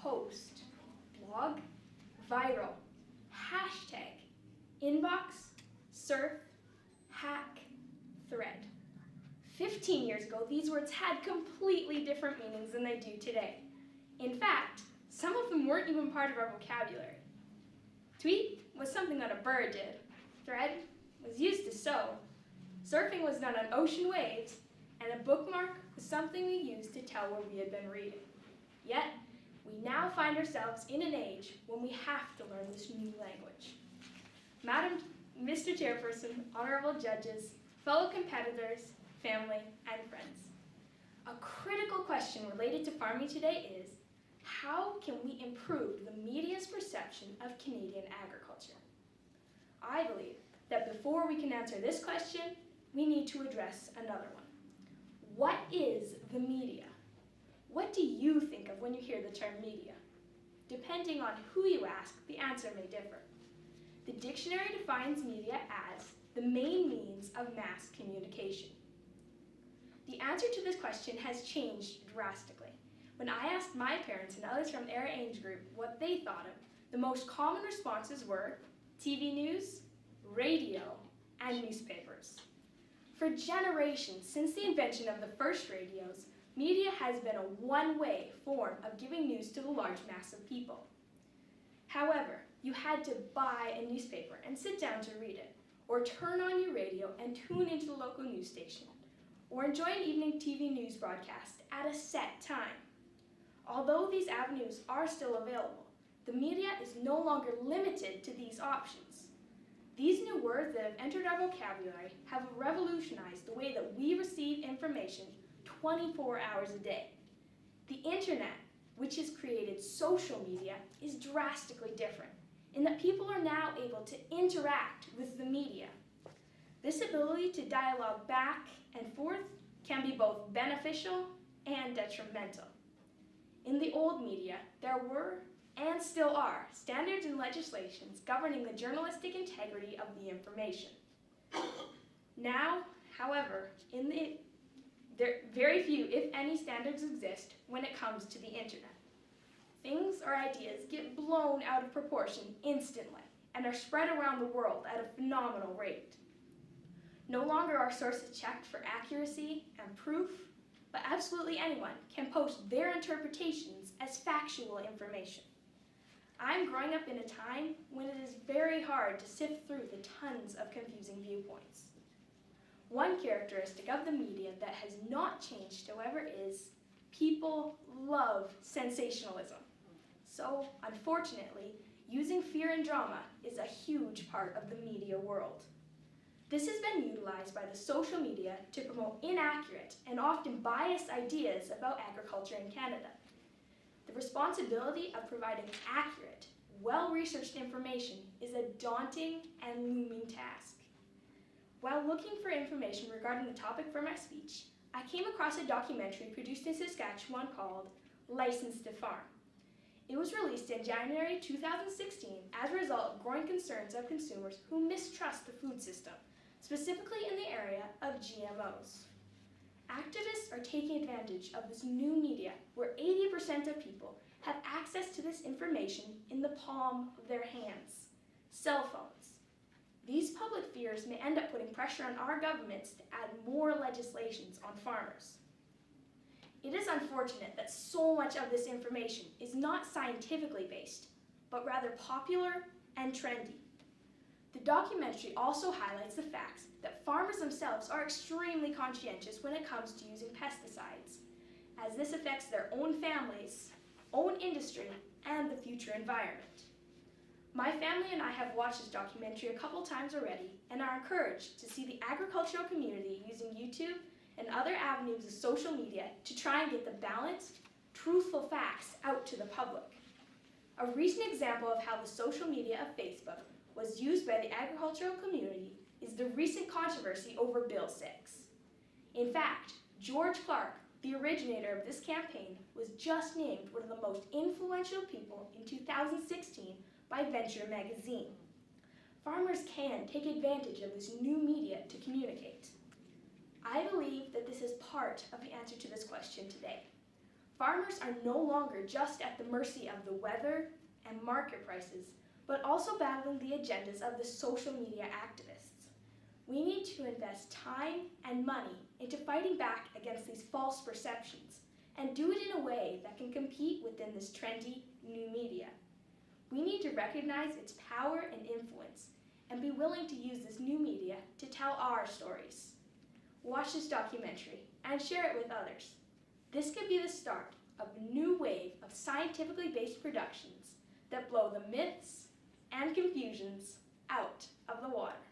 post, blog, viral, hashtag, inbox, surf, hack, thread. 15 years ago, these words had completely different meanings than they do today. In fact, some of them weren't even part of our vocabulary. Tweet was something that a bird did. Thread was used to sew. Surfing was done on ocean waves, and a bookmark was something we used to tell where we had been reading. Yet, we now find ourselves in an age when we have to learn this new language. Madam, Mr. Chairperson, honorable judges, fellow competitors, family, and friends. A critical question related to farming today is, how can we improve the media's perception of Canadian agriculture? I believe that before we can answer this question, we need to address another one. What is the media? What do you think of when you hear the term media? Depending on who you ask, the answer may differ. The dictionary defines media as the main means of mass communication. The answer to this question has changed drastically. When I asked my parents and others from their age group what they thought of, the most common responses were TV news, radio, and newspapers. For generations, since the invention of the first radios, media has been a one-way form of giving news to the large mass of people. However, you had to buy a newspaper and sit down to read it, or turn on your radio and tune into the local news station, or enjoy an evening TV news broadcast at a set time. Although these avenues are still available, the media is no longer limited to these options. These new words that have entered our vocabulary have revolutionized the way that we receive information 24 hours a day. The internet, which has created social media, is drastically different in that people are now able to interact with the media. This ability to dialogue back and forth can be both beneficial and detrimental. In the old media, there were, and still are, standards and legislations governing the journalistic integrity of the information. Now, however, very few, if any, standards exist when it comes to the internet. Things or ideas get blown out of proportion instantly and are spread around the world at a phenomenal rate. No longer are sources checked for accuracy and proof, but absolutely anyone can post their interpretations as factual information. I'm growing up in a time when it is very hard to sift through the tons of confusing viewpoints. One characteristic of the media that has not changed, however, is people love sensationalism. So, unfortunately, using fear and drama is a huge part of the media world. This has been utilized by the social media to promote inaccurate and often biased ideas about agriculture in Canada. The responsibility of providing accurate, well-researched information is a daunting and looming task. While looking for information regarding the topic for my speech, I came across a documentary produced in Saskatchewan called Licensed to Farm. It was released in January 2016 as a result of growing concerns of consumers who mistrust the food system, specifically in the area of GMOs. Activists are taking advantage of this new media where 80% of people have access to this information in the palm of their hands, cell phones. These public fears may end up putting pressure on our governments to add more legislations on farmers. It is unfortunate that so much of this information is not scientifically based, but rather popular and trendy. The documentary also highlights the facts that farmers themselves are extremely conscientious when it comes to using pesticides, as this affects their own families, own industry, and the future environment. My family and I have watched this documentary a couple times already and are encouraged to see the agricultural community using YouTube and other avenues of social media to try and get the balanced, truthful facts out to the public. A recent example of how the social media of Facebook was used by the agricultural community is the recent controversy over Bill 6. In fact, George Clark, the originator of this campaign, was just named one of the most influential people in 2016 by Venture magazine. Farmers can take advantage of this new media to communicate. I believe that this is part of the answer to this question today. Farmers are no longer just at the mercy of the weather and market prices, but also battling the agendas of the social media activists. We need to invest time and money into fighting back against these false perceptions and do it in a way that can compete within this trendy new media. We need to recognize its power and influence and be willing to use this new media to tell our stories. Watch this documentary and share it with others. This could be the start of a new wave of scientifically based productions that blow the myths and confusions out of the water.